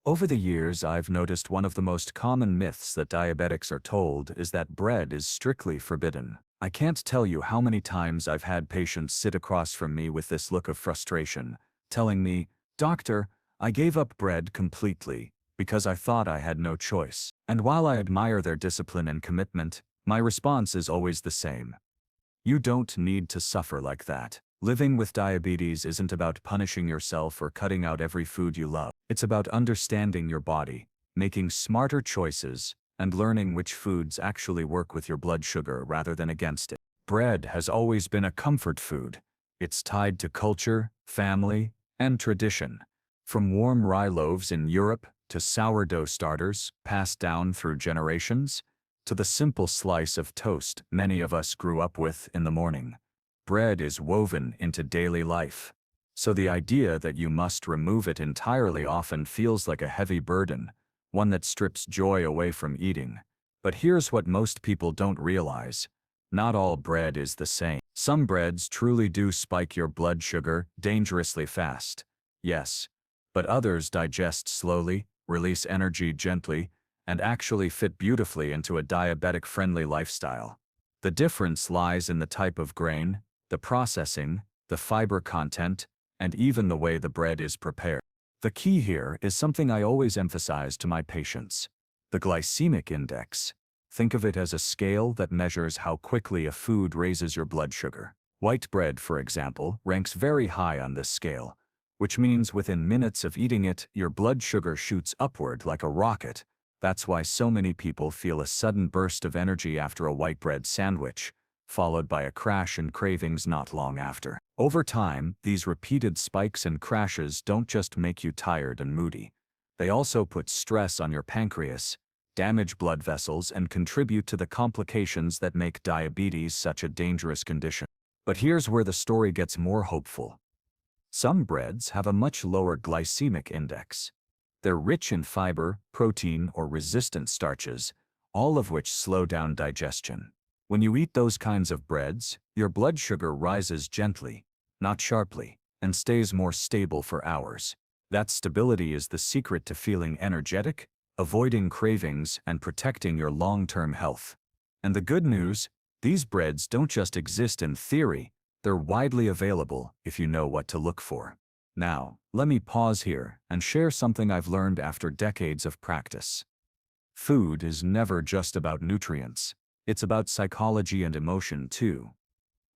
Over the years, I've noticed one of the most common myths that diabetics are told is that bread is strictly forbidden. I can't tell you how many times I've had patients sit across from me with this look of frustration, telling me, "Doctor, I gave up bread completely because I thought I had no choice." And while I admire their discipline and commitment, my response is always the same. You don't need to suffer like that. Living with diabetes isn't about punishing yourself or cutting out every food you love. It's about understanding your body, making smarter choices, and learning which foods actually work with your blood sugar rather than against it. Bread has always been a comfort food. It's tied to culture, family, and tradition. From warm rye loaves in Europe to sourdough starters passed down through generations, to the simple slice of toast many of us grew up with in the morning. Bread is woven into daily life. So the idea that you must remove it entirely often feels like a heavy burden, one that strips joy away from eating. But here's what most people don't realize. Not all bread is the same. Some breads truly do spike your blood sugar dangerously fast. Yes. But others digest slowly, release energy gently, and actually fit beautifully into a diabetic-friendly lifestyle. The difference lies in the type of grain, the processing, the fiber content, and even the way the bread is prepared. The key here is something I always emphasize to my patients: the glycemic index. Think of it as a scale that measures how quickly a food raises your blood sugar. White bread, for example, ranks very high on this scale, which means within minutes of eating it, your blood sugar shoots upward like a rocket. That's why so many people feel a sudden burst of energy after a white bread sandwich, followed by a crash and cravings not long after. Over time, these repeated spikes and crashes don't just make you tired and moody. They also put stress on your pancreas, damage blood vessels, and contribute to the complications that make diabetes such a dangerous condition. But here's where the story gets more hopeful. Some breads have a much lower glycemic index. They're rich in fiber, protein, or resistant starches, all of which slow down digestion. When you eat those kinds of breads, your blood sugar rises gently, not sharply, and stays more stable for hours. That stability is the secret to feeling energetic, avoiding cravings, and protecting your long-term health. And the good news, these breads don't just exist in theory, they're widely available if you know what to look for. Now, let me pause here and share something I've learned after decades of practice. Food is never just about nutrients. It's about psychology and emotion too.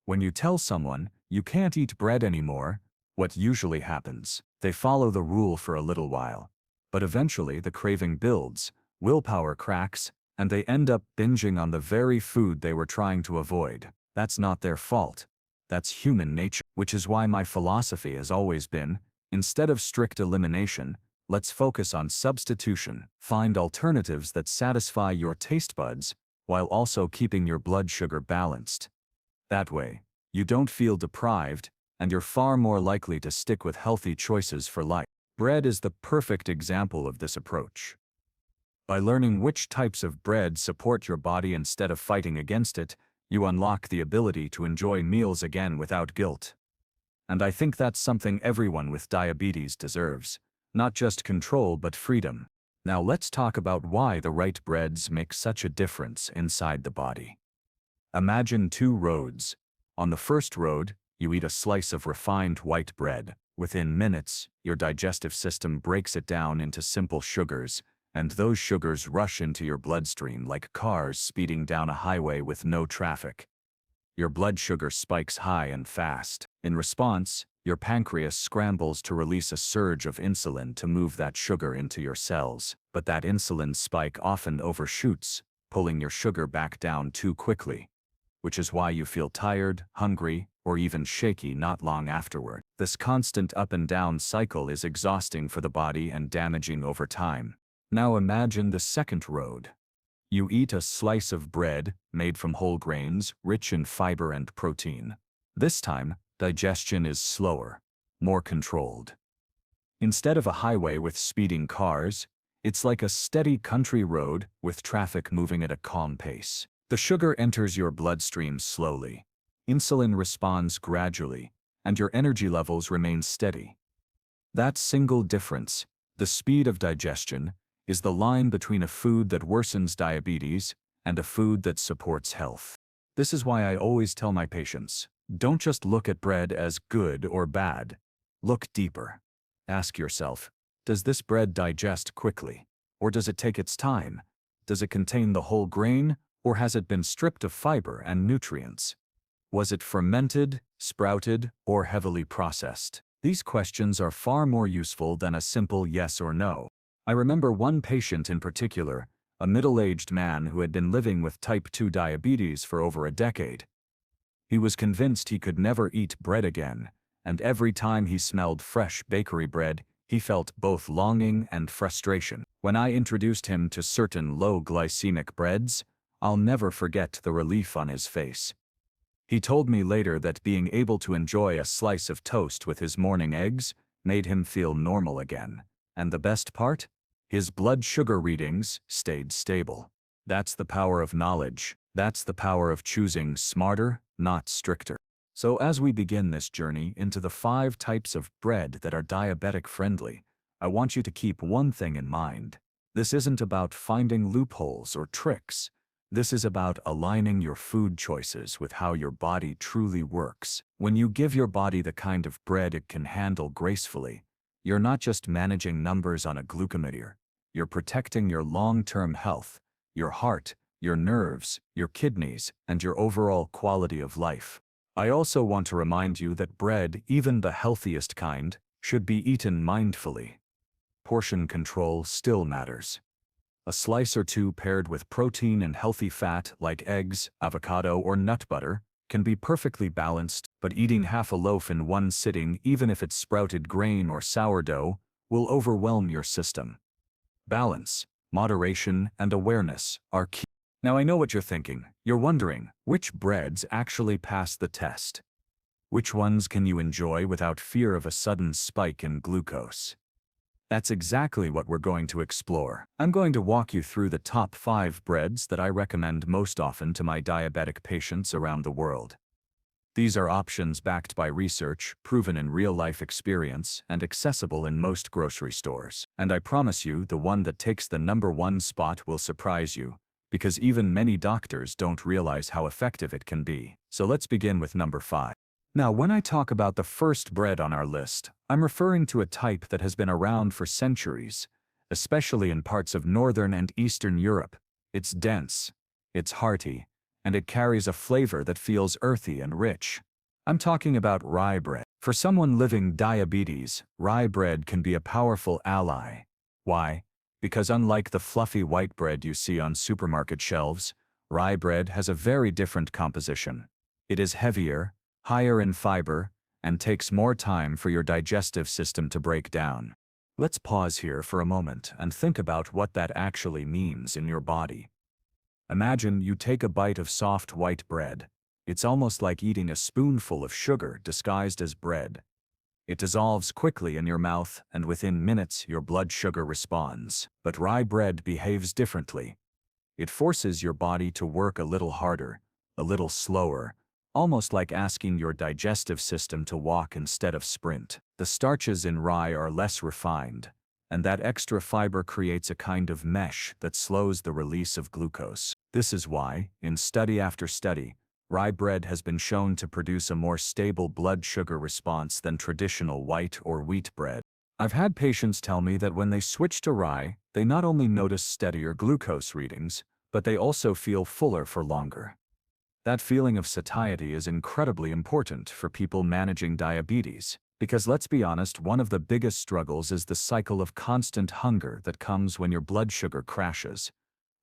When you tell someone, you can't eat bread anymore, what usually happens? They follow the rule for a little while. But eventually the craving builds, willpower cracks, and they end up binging on the very food they were trying to avoid. That's not their fault. That's human nature, which is why my philosophy has always been, instead of strict elimination, let's focus on substitution. Find alternatives that satisfy your taste buds, while also keeping your blood sugar balanced. That way, you don't feel deprived, and you're far more likely to stick with healthy choices for life. Bread is the perfect example of this approach. By learning which types of bread support your body instead of fighting against it, you unlock the ability to enjoy meals again without guilt. And I think that's something everyone with diabetes deserves. Not just control but freedom. Now let's talk about why the right breads make such a difference inside the body. Imagine two roads. On the first road, you eat a slice of refined white bread. Within minutes, your digestive system breaks it down into simple sugars, and those sugars rush into your bloodstream like cars speeding down a highway with no traffic. Your blood sugar spikes high and fast. In response, your pancreas scrambles to release a surge of insulin to move that sugar into your cells. But that insulin spike often overshoots, pulling your sugar back down too quickly, which is why you feel tired, hungry, or even shaky not long afterward. This constant up and down cycle is exhausting for the body and damaging over time. Now imagine the second road. You eat a slice of bread made from whole grains, rich in fiber and protein. This time, digestion is slower, more controlled. Instead of a highway with speeding cars, it's like a steady country road with traffic moving at a calm pace. The sugar enters your bloodstream slowly. Insulin responds gradually, and your energy levels remain steady. That single difference, The speed of digestion is the line between a food that worsens diabetes and a food that supports health. This is why I always tell my patients, don't just look at bread as good or bad. Look deeper. Ask yourself, does this bread digest quickly? Or does it take its time? Does it contain the whole grain, or has it been stripped of fiber and nutrients? Was it fermented, sprouted, or heavily processed? These questions are far more useful than a simple yes or no. I remember one patient in particular, a middle-aged man who had been living with type 2 diabetes for over a decade. He was convinced he could never eat bread again, and every time he smelled fresh bakery bread, he felt both longing and frustration. When I introduced him to certain low-glycemic breads, I'll never forget the relief on his face. He told me later that being able to enjoy a slice of toast with his morning eggs made him feel normal again. And the best part? His blood sugar readings stayed stable. That's the power of knowledge. That's the power of choosing smarter, not stricter. So as we begin this journey into the 5 types of bread that are diabetic-friendly, I want you to keep one thing in mind. This isn't about finding loopholes or tricks. This is about aligning your food choices with how your body truly works. When you give your body the kind of bread it can handle gracefully, you're not just managing numbers on a glucometer. You're protecting your long-term health, your heart, your nerves, your kidneys, and your overall quality of life. I also want to remind you that bread, even the healthiest kind, should be eaten mindfully. Portion control still matters. A slice or two paired with protein and healthy fat like eggs, avocado, or nut butter can be perfectly balanced, but eating half a loaf in one sitting, even if it's sprouted grain or sourdough, will overwhelm your system. Balance, moderation, and awareness are key. Now I know what you're thinking. You're wondering, which breads actually pass the test? Which ones can you enjoy without fear of a sudden spike in glucose? That's exactly what we're going to explore. I'm going to walk you through the top 5 breads that I recommend most often to my diabetic patients around the world. These are options backed by research, proven in real-life experience, and accessible in most grocery stores. And I promise you, the one that takes the #1 spot will surprise you, because even many doctors don't realize how effective it can be. So let's begin with number 5. Now, when I talk about the first bread on our list, I'm referring to a type that has been around for centuries, especially in parts of Northern and Eastern Europe. It's dense, it's hearty, and it carries a flavor that feels earthy and rich. I'm talking about rye bread. For someone living diabetes, rye bread can be a powerful ally. Why? Because unlike the fluffy white bread you see on supermarket shelves, rye bread has a very different composition. It is heavier, higher in fiber, and takes more time for your digestive system to break down. Let's pause here for a moment and think about what that actually means in your body. Imagine you take a bite of soft white bread. It's almost like eating a spoonful of sugar disguised as bread. It dissolves quickly in your mouth, and within minutes your blood sugar responds. But rye bread behaves differently. It forces your body to work a little harder, a little slower, almost like asking your digestive system to walk instead of sprint. The starches in rye are less refined, and that extra fiber creates a kind of mesh that slows the release of glucose. This is why, in study after study, rye bread has been shown to produce a more stable blood sugar response than traditional white or wheat bread. I've had patients tell me that when they switch to rye, they not only notice steadier glucose readings, but they also feel fuller for longer. That feeling of satiety is incredibly important for people managing diabetes, because let's be honest, one of the biggest struggles is the cycle of constant hunger that comes when your blood sugar crashes.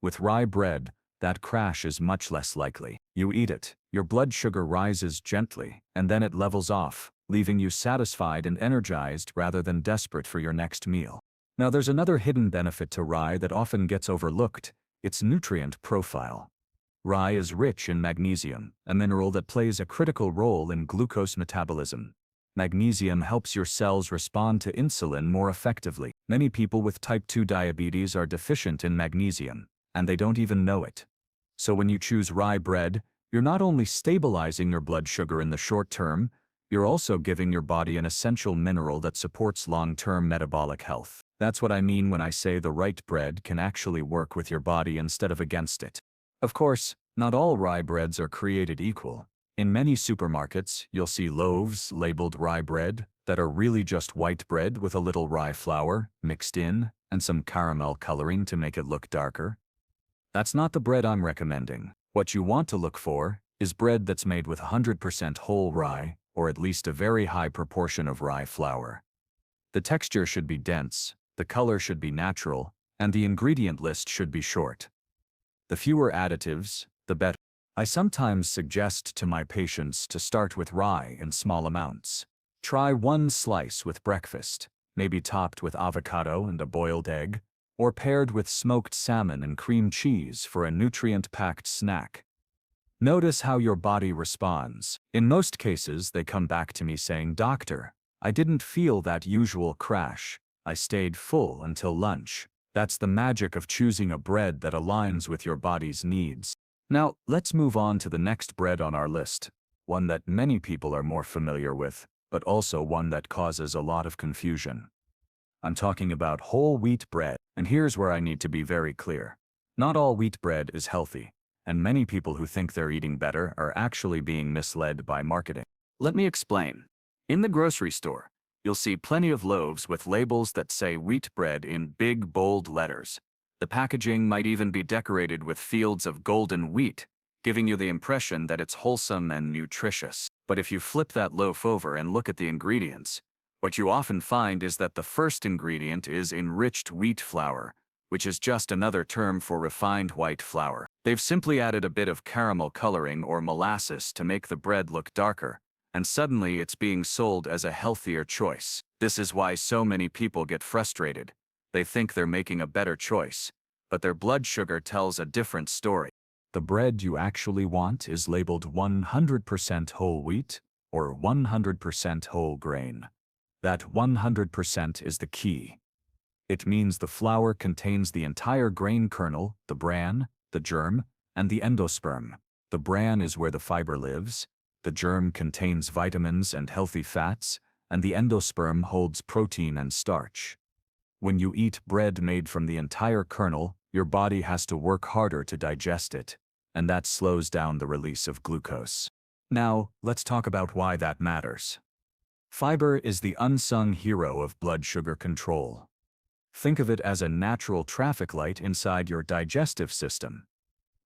With rye bread, that crash is much less likely. You eat it, your blood sugar rises gently, and then it levels off, leaving you satisfied and energized rather than desperate for your next meal. Now there's another hidden benefit to rye that often gets overlooked: its nutrient profile. Rye is rich in magnesium, a mineral that plays a critical role in glucose metabolism. Magnesium helps your cells respond to insulin more effectively. Many people with type 2 diabetes are deficient in magnesium, and they don't even know it. So when you choose rye bread, you're not only stabilizing your blood sugar in the short term, You're also giving your body an essential mineral that supports long-term metabolic health. That's what I mean when I say the right bread can actually work with your body instead of against it. Of course, not all rye breads are created equal. In many supermarkets, you'll see loaves labeled rye bread that are really just white bread with a little rye flour mixed in and some caramel coloring to make it look darker. That's not the bread I'm recommending. What you want to look for is bread that's made with 100% whole rye, or at least a very high proportion of rye flour. The texture should be dense, the color should be natural, and the ingredient list should be short. The fewer additives, the better. I sometimes suggest to my patients to start with rye in small amounts. Try one slice with breakfast, maybe topped with avocado and a boiled egg, or paired with smoked salmon and cream cheese for a nutrient-packed snack. Notice how your body responds. In most cases, they come back to me saying, "Doctor, I didn't feel that usual crash. I stayed full until lunch." That's the magic of choosing a bread that aligns with your body's needs. Now, let's move on to the next bread on our list, one that many people are more familiar with, but also one that causes a lot of confusion. I'm talking about whole wheat bread, and here's where I need to be very clear. Not all wheat bread is healthy, and many people who think they're eating better are actually being misled by marketing. Let me explain. In the grocery store, you'll see plenty of loaves with labels that say wheat bread in big, bold letters. The packaging might even be decorated with fields of golden wheat, giving you the impression that it's wholesome and nutritious. But if you flip that loaf over and look at the ingredients, what you often find is that the first ingredient is enriched wheat flour, which is just another term for refined white flour. They've simply added a bit of caramel coloring or molasses to make the bread look darker, and suddenly it's being sold as a healthier choice. This is why so many people get frustrated. They think they're making a better choice, but their blood sugar tells a different story. The bread you actually want is labeled 100% whole wheat or 100% whole grain. That 100% is the key. It means the flour contains the entire grain kernel, the bran, the germ, and the endosperm. The bran is where the fiber lives, the germ contains vitamins and healthy fats, and the endosperm holds protein and starch. When you eat bread made from the entire kernel, your body has to work harder to digest it, and that slows down the release of glucose. Now, let's talk about why that matters. Fiber is the unsung hero of blood sugar control. Think of it as a natural traffic light inside your digestive system.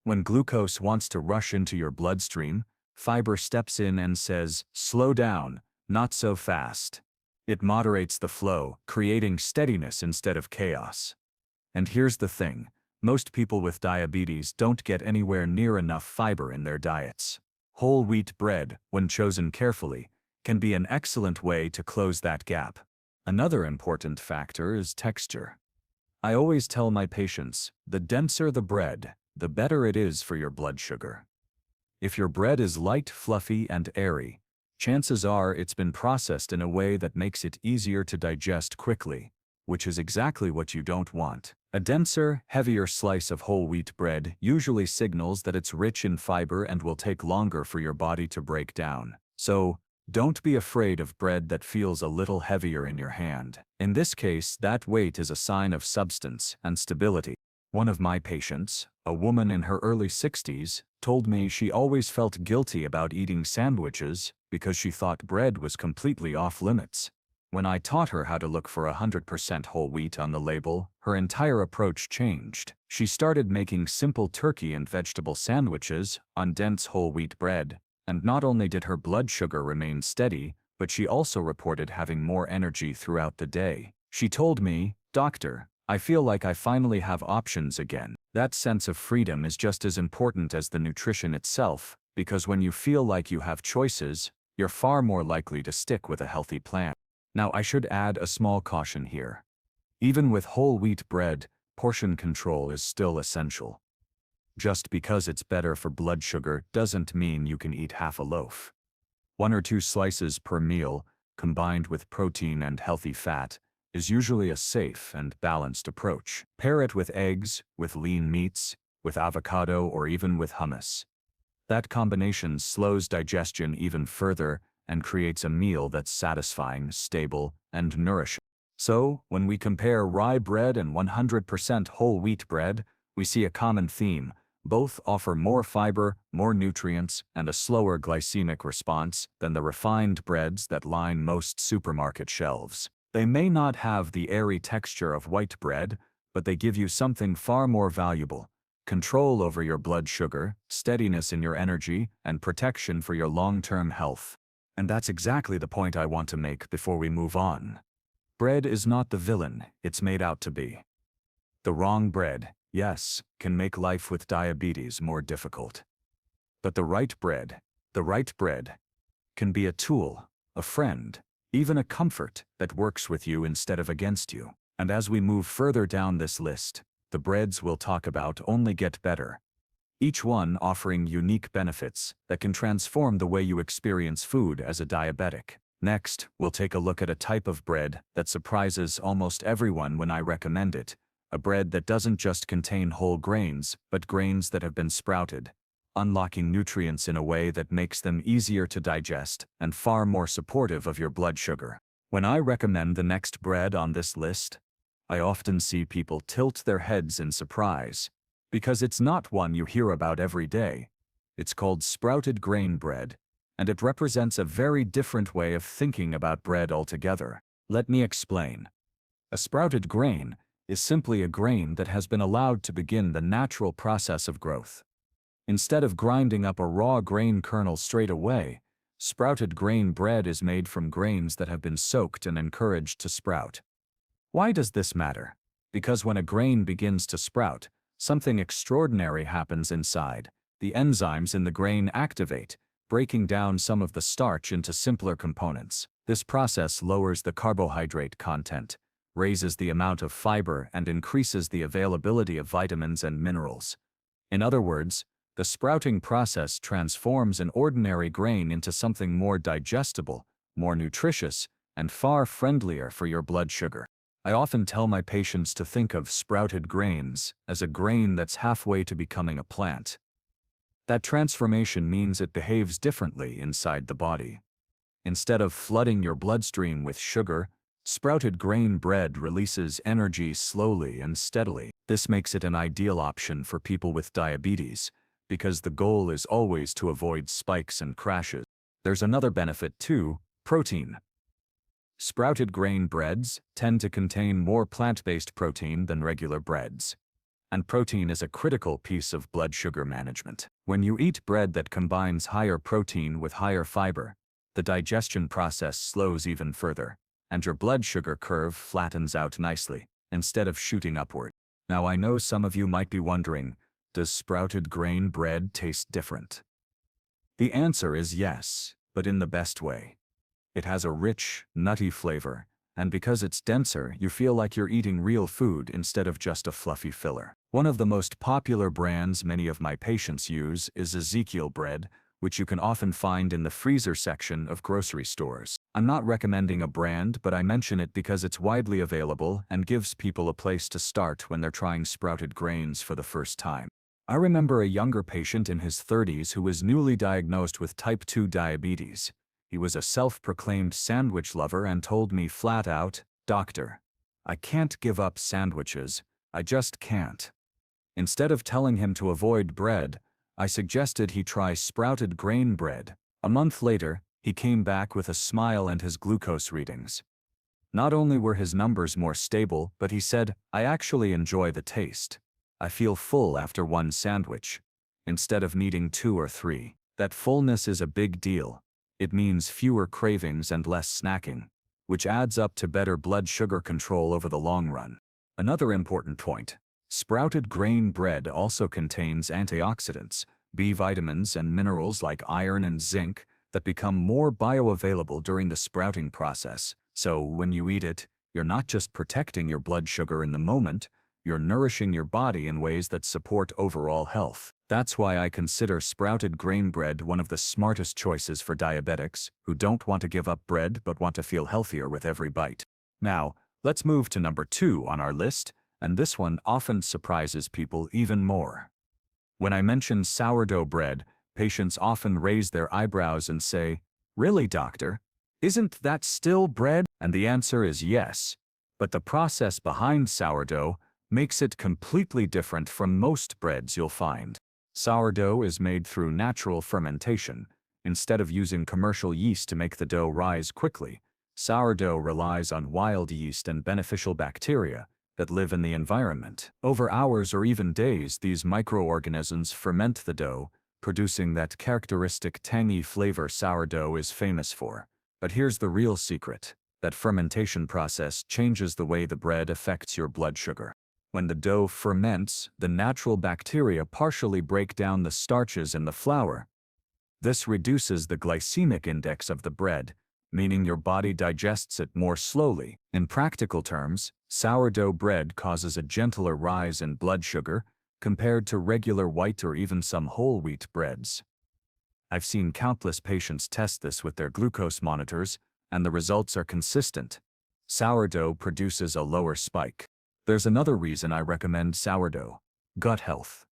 When glucose wants to rush into your bloodstream, fiber steps in and says, "Slow down, not so fast." It moderates the flow, creating steadiness instead of chaos. And here's the thing, most people with diabetes don't get anywhere near enough fiber in their diets. Whole wheat bread, when chosen carefully, can be an excellent way to close that gap. Another important factor is texture. I always tell my patients, the denser the bread, the better it is for your blood sugar. If your bread is light, fluffy, and airy, chances are it's been processed in a way that makes it easier to digest quickly, which is exactly what you don't want. A denser, heavier slice of whole wheat bread usually signals that it's rich in fiber and will take longer for your body to break down. So, don't be afraid of bread that feels a little heavier in your hand. In this case, that weight is a sign of substance and stability. One of my patients, a woman in her early 60s, told me she always felt guilty about eating sandwiches because she thought bread was completely off limits. When I taught her how to look for 100% whole wheat on the label, her entire approach changed. She started making simple turkey and vegetable sandwiches on dense whole wheat bread. And not only did her blood sugar remain steady, but she also reported having more energy throughout the day. She told me, "Doctor, I feel like I finally have options again." That sense of freedom is just as important as the nutrition itself, because when you feel like you have choices, you're far more likely to stick with a healthy plan. Now, I should add a small caution here. Even with whole wheat bread, portion control is still essential. Just because it's better for blood sugar doesn't mean you can eat half a loaf. 1 or 2 slices per meal, combined with protein and healthy fat, is usually a safe and balanced approach. Pair it with eggs, with lean meats, with avocado, or even with hummus. That combination slows digestion even further and creates a meal that's satisfying, stable, and nourishing. So, when we compare rye bread and 100% whole wheat bread, we see a common theme. Both offer more fiber, more nutrients, and a slower glycemic response than the refined breads that line most supermarket shelves. They may not have the airy texture of white bread, but they give you something far more valuable: control over your blood sugar, steadiness in your energy, and protection for your long-term health. And that's exactly the point I want to make before we move on. Bread is not the villain it's made out to be. The wrong bread, yes, can make life with diabetes more difficult. But the right bread, can be a tool, a friend, even a comfort that works with you instead of against you. And as we move further down this list, the breads we'll talk about only get better, each one offering unique benefits that can transform the way you experience food as a diabetic. Next, we'll take a look at a type of bread that surprises almost everyone when I recommend it, a bread that doesn't just contain whole grains, but grains that have been sprouted, unlocking nutrients in a way that makes them easier to digest and far more supportive of your blood sugar. When I recommend the next bread on this list, I often see people tilt their heads in surprise, because it's not one you hear about every day. It's called sprouted grain bread, and it represents a very different way of thinking about bread altogether. Let me explain. A sprouted grain is simply a grain that has been allowed to begin the natural process of growth. Instead of grinding up a raw grain kernel straight away, sprouted grain bread is made from grains that have been soaked and encouraged to sprout. Why does this matter? Because when a grain begins to sprout, something extraordinary happens inside. The enzymes in the grain activate, breaking down some of the starch into simpler components. This process lowers the carbohydrate content, raises the amount of fiber, and increases the availability of vitamins and minerals. In other words, the sprouting process transforms an ordinary grain into something more digestible, more nutritious, and far friendlier for your blood sugar. I often tell my patients to think of sprouted grains as a grain that's halfway to becoming a plant. That transformation means it behaves differently inside the body. Instead of flooding your bloodstream with sugar, sprouted grain bread releases energy slowly and steadily. This makes it an ideal option for people with diabetes, because the goal is always to avoid spikes and crashes. There's another benefit too: protein. Sprouted grain breads tend to contain more plant-based protein than regular breads. And protein is a critical piece of blood sugar management. When you eat bread that combines higher protein with higher fiber, the digestion process slows even further, and your blood sugar curve flattens out nicely, instead of shooting upward. Now I know some of you might be wondering, does sprouted grain bread taste different? The answer is yes, but in the best way. It has a rich, nutty flavor, and because it's denser, you feel like you're eating real food instead of just a fluffy filler. One of the most popular brands many of my patients use is Ezekiel bread, which you can often find in the freezer section of grocery stores. I'm not recommending a brand, but I mention it because it's widely available and gives people a place to start when they're trying sprouted grains for the first time. I remember a younger patient in his 30s who was newly diagnosed with type 2 diabetes. He was a self-proclaimed sandwich lover and told me flat out, "Doctor, I can't give up sandwiches, I just can't." Instead of telling him to avoid bread, I suggested he try sprouted grain bread. A month later, he came back with a smile and his glucose readings. Not only were his numbers more stable, but he said, "I actually enjoy the taste. I feel full after one sandwich, instead of needing 2 or 3. That fullness is a big deal. It means fewer cravings and less snacking, which adds up to better blood sugar control over the long run." Another important point: sprouted grain bread also contains antioxidants, B vitamins, and minerals like iron and zinc that become more bioavailable during the sprouting process. So when you eat it, you're not just protecting your blood sugar in the moment, you're nourishing your body in ways that support overall health. That's why I consider sprouted grain bread one of the smartest choices for diabetics who don't want to give up bread but want to feel healthier with every bite. Now, let's move to number 2 on our list, and this one often surprises people even more. When I mention sourdough bread, patients often raise their eyebrows and say, Really, doctor? Isn't that still bread? And the answer is yes. But the process behind sourdough makes it completely different from most breads you'll find. Sourdough is made through natural fermentation. Instead of using commercial yeast to make the dough rise quickly, sourdough relies on wild yeast and beneficial bacteria that live in the environment. Over hours or even days, these microorganisms ferment the dough, producing that characteristic tangy flavor sourdough is famous for. But here's the real secret. That fermentation process changes the way the bread affects your blood sugar. When the dough ferments, the natural bacteria partially break down the starches in the flour. This reduces the glycemic index of the bread, meaning your body digests it more slowly. In practical terms, sourdough bread causes a gentler rise in blood sugar compared to regular white or even some whole wheat breads. I've seen countless patients test this with their glucose monitors, and the results are consistent. Sourdough produces a lower spike. There's another reason I recommend sourdough: gut health.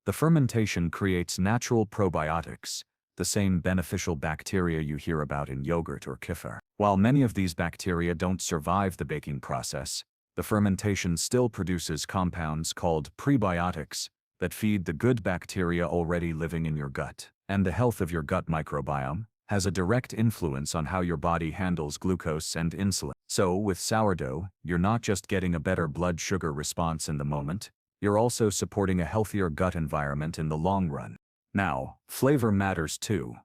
The fermentation creates natural probiotics, the same beneficial bacteria you hear about in yogurt or kefir. While many of these bacteria don't survive the baking process, the fermentation still produces compounds called prebiotics that feed the good bacteria already living in your gut. And the health of your gut microbiome has a direct influence on how your body handles glucose and insulin. So with sourdough, you're not just getting a better blood sugar response in the moment, you're also supporting a healthier gut environment in the long run. Now, flavor matters too.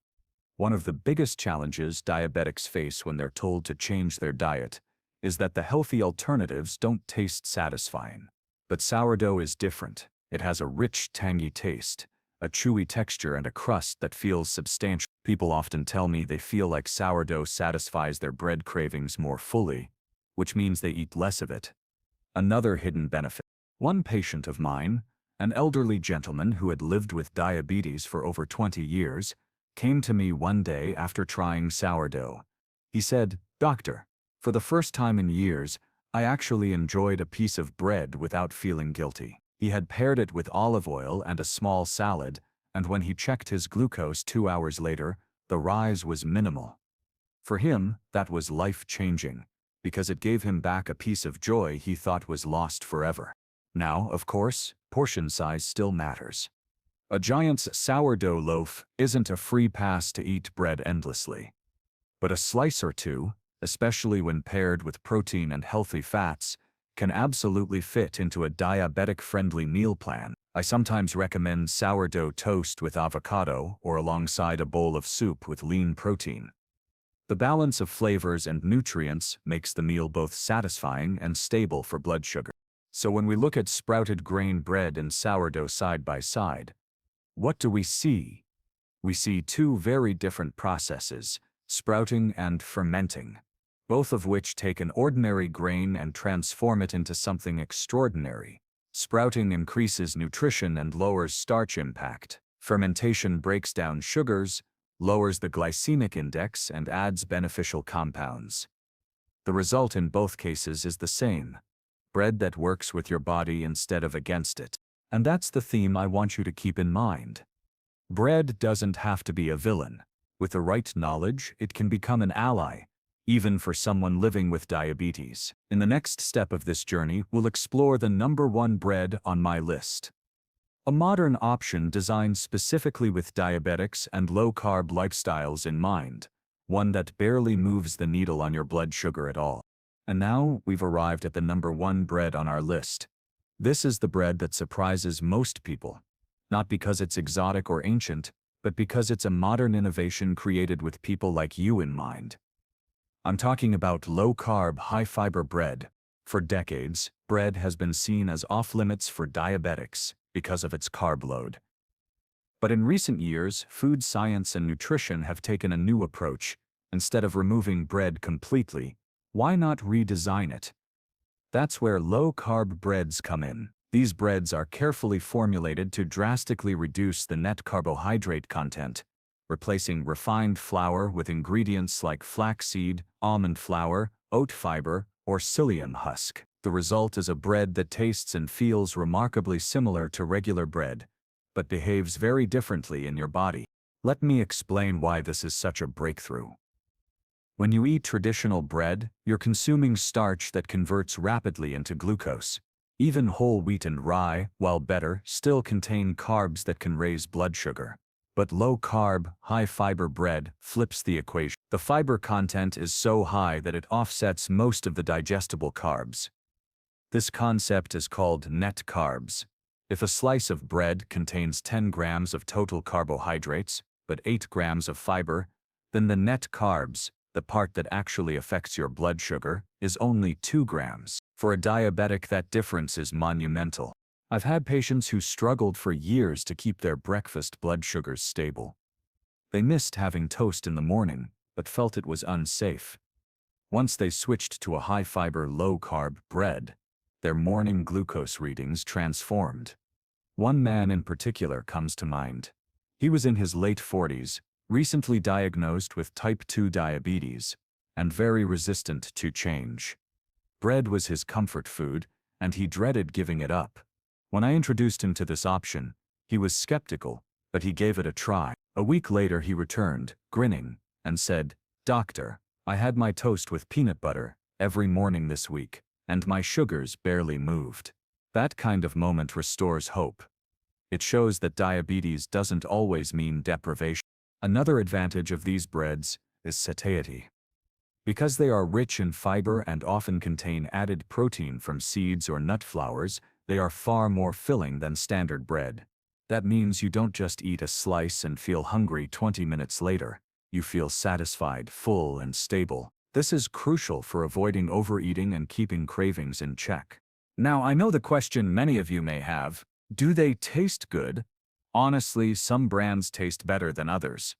One of the biggest challenges diabetics face when they're told to change their diet is that the healthy alternatives don't taste satisfying. But sourdough is different. It has a rich, tangy taste, a chewy texture, and a crust that feels substantial. People often tell me they feel like sourdough satisfies their bread cravings more fully, which means they eat less of it. Another hidden benefit. One patient of mine, an elderly gentleman who had lived with diabetes for over 20 years, came to me one day after trying sourdough. He said, "Doctor, for the first time in years, I actually enjoyed a piece of bread without feeling guilty." He had paired it with olive oil and a small salad, and when he checked his glucose 2 hours later, the rise was minimal. For him, that was life-changing, because it gave him back a piece of joy he thought was lost forever. Now, of course, portion size still matters. A giant's sourdough loaf isn't a free pass to eat bread endlessly. But a slice or two, especially when paired with protein and healthy fats, can absolutely fit into a diabetic-friendly meal plan. I sometimes recommend sourdough toast with avocado or alongside a bowl of soup with lean protein. The balance of flavors and nutrients makes the meal both satisfying and stable for blood sugar. So when we look at sprouted grain bread and sourdough side by side, what do we see? We see two very different processes, sprouting and fermenting, both of which take an ordinary grain and transform it into something extraordinary. Sprouting increases nutrition and lowers starch impact. Fermentation breaks down sugars, lowers the glycemic index, and adds beneficial compounds. The result in both cases is the same: bread that works with your body instead of against it. And that's the theme I want you to keep in mind. Bread doesn't have to be a villain. With the right knowledge, it can become an ally, even for someone living with diabetes. In the next step of this journey, we'll explore the number one bread on my list. A modern option designed specifically with diabetics and low-carb lifestyles in mind, one that barely moves the needle on your blood sugar at all. And now we've arrived at the number one bread on our list. This is the bread that surprises most people, not because it's exotic or ancient, but because it's a modern innovation created with people like you in mind. I'm talking about low-carb, high-fiber bread. For decades, bread has been seen as off-limits for diabetics because of its carb load. But in recent years, food science and nutrition have taken a new approach. Instead of removing bread completely, why not redesign it? That's where low-carb breads come in. These breads are carefully formulated to drastically reduce the net carbohydrate content, replacing refined flour with ingredients like flaxseed, almond flour, oat fiber, or psyllium husk. The result is a bread that tastes and feels remarkably similar to regular bread, but behaves very differently in your body. Let me explain why this is such a breakthrough. When you eat traditional bread, you're consuming starch that converts rapidly into glucose. Even whole wheat and rye, while better, still contain carbs that can raise blood sugar. But low-carb, high-fiber bread flips the equation. The fiber content is so high that it offsets most of the digestible carbs. This concept is called net carbs. If a slice of bread contains 10 grams of total carbohydrates, but 8 grams of fiber, then the net carbs, the part that actually affects your blood sugar, is only 2 grams. For a diabetic, that difference is monumental. I've had patients who struggled for years to keep their breakfast blood sugars stable. They missed having toast in the morning, but felt it was unsafe. Once they switched to a high-fiber, low-carb bread, their morning glucose readings transformed. One man in particular comes to mind. He was in his late 40s, recently diagnosed with type 2 diabetes, and very resistant to change. Bread was his comfort food, and he dreaded giving it up. When I introduced him to this option, he was skeptical, but he gave it a try. A week later he returned, grinning, and said, "Doctor, I had my toast with peanut butter every morning this week, and my sugars barely moved." That kind of moment restores hope. It shows that diabetes doesn't always mean deprivation. Another advantage of these breads is satiety. Because they are rich in fiber and often contain added protein from seeds or nut flours, they are far more filling than standard bread. That means you don't just eat a slice and feel hungry 20 minutes later. You feel satisfied, full, and stable. This is crucial for avoiding overeating and keeping cravings in check. Now, I know the question many of you may have: do they taste good? Honestly, some brands taste better than others.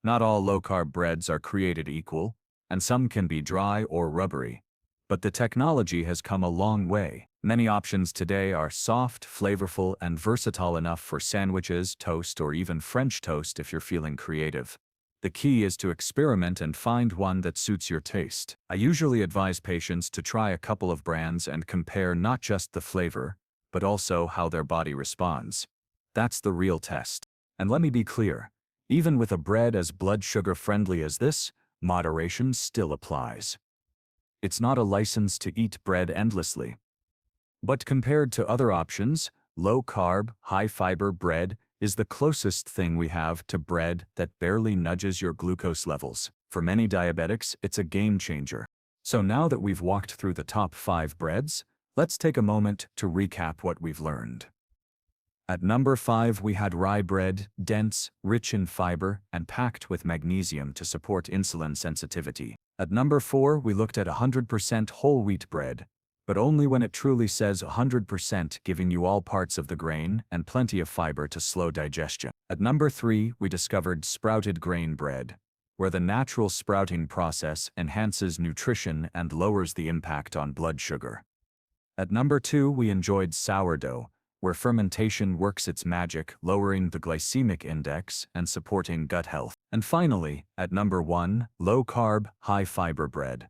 Not all low-carb breads are created equal, and some can be dry or rubbery. But the technology has come a long way. Many options today are soft, flavorful, and versatile enough for sandwiches, toast, or even French toast if you're feeling creative. The key is to experiment and find one that suits your taste. I usually advise patients to try a couple of brands and compare not just the flavor, but also how their body responds. That's the real test. And let me be clear, even with a bread as blood sugar friendly as this, moderation still applies. It's not a license to eat bread endlessly. But compared to other options, low-carb, high-fiber bread is the closest thing we have to bread that barely nudges your glucose levels. For many diabetics, it's a game changer. So now that we've walked through the top 5 breads, let's take a moment to recap what we've learned. At number 5, we had rye bread, dense, rich in fiber, and packed with magnesium to support insulin sensitivity. At number 4, we looked at 100% whole wheat bread, but only when it truly says 100%, giving you all parts of the grain and plenty of fiber to slow digestion. At number 3, we discovered sprouted grain bread, where the natural sprouting process enhances nutrition and lowers the impact on blood sugar. At number 2, we enjoyed sourdough, where fermentation works its magic, lowering the glycemic index and supporting gut health. And finally, at number 1, low-carb, high-fiber bread,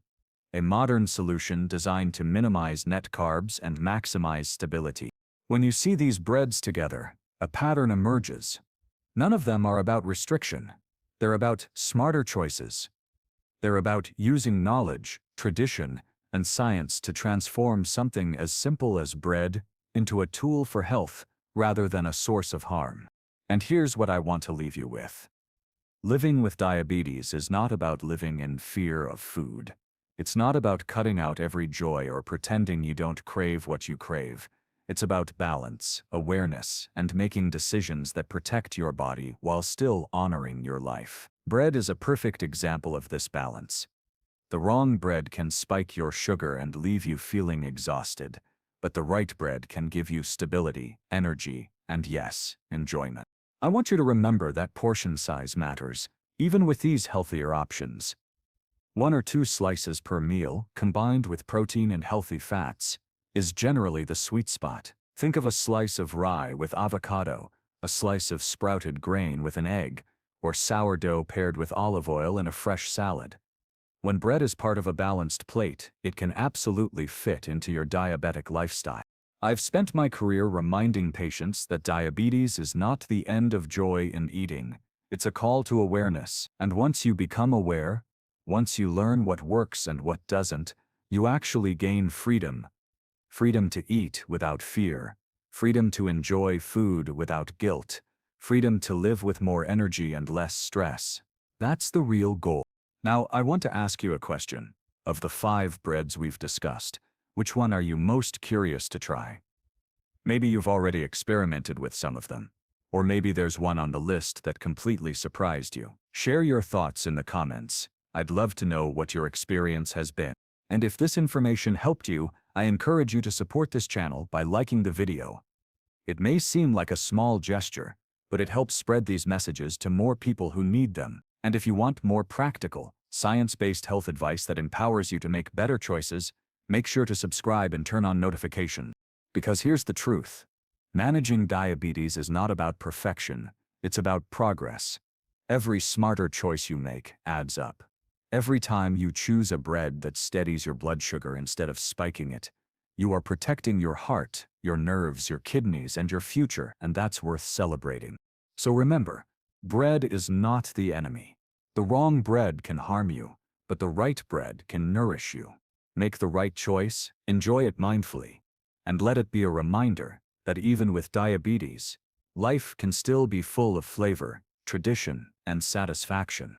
a modern solution designed to minimize net carbs and maximize stability. When you see these breads together, a pattern emerges. None of them are about restriction. They're about smarter choices. They're about using knowledge, tradition, and science to transform something as simple as bread into a tool for health rather than a source of harm. And here's what I want to leave you with. Living with diabetes is not about living in fear of food. It's not about cutting out every joy or pretending you don't crave what you crave. It's about balance, awareness, and making decisions that protect your body while still honoring your life. Bread is a perfect example of this balance. The wrong bread can spike your sugar and leave you feeling exhausted, but the right bread can give you stability, energy, and yes, enjoyment. I want you to remember that portion size matters, even with these healthier options. 1 or 2 slices per meal, combined with protein and healthy fats, is generally the sweet spot. Think of a slice of rye with avocado, a slice of sprouted grain with an egg, or sourdough paired with olive oil in a fresh salad. When bread is part of a balanced plate, it can absolutely fit into your diabetic lifestyle. I've spent my career reminding patients that diabetes is not the end of joy in eating. It's a call to awareness, and once you become aware, once you learn what works and what doesn't, you actually gain freedom. Freedom to eat without fear. Freedom to enjoy food without guilt. Freedom to live with more energy and less stress. That's the real goal. Now, I want to ask you a question. Of the 5 breads we've discussed, which one are you most curious to try? Maybe you've already experimented with some of them. Or maybe there's one on the list that completely surprised you. Share your thoughts in the comments. I'd love to know what your experience has been. And if this information helped you, I encourage you to support this channel by liking the video. It may seem like a small gesture, but it helps spread these messages to more people who need them. And if you want more practical, science-based health advice that empowers you to make better choices, make sure to subscribe and turn on notifications. Because here's the truth. Managing diabetes is not about perfection, it's about progress. Every smarter choice you make adds up. Every time you choose a bread that steadies your blood sugar instead of spiking it, you are protecting your heart, your nerves, your kidneys, and your future, and that's worth celebrating. So remember, bread is not the enemy. The wrong bread can harm you, but the right bread can nourish you. Make the right choice, enjoy it mindfully, and let it be a reminder that even with diabetes, life can still be full of flavor, tradition, and satisfaction.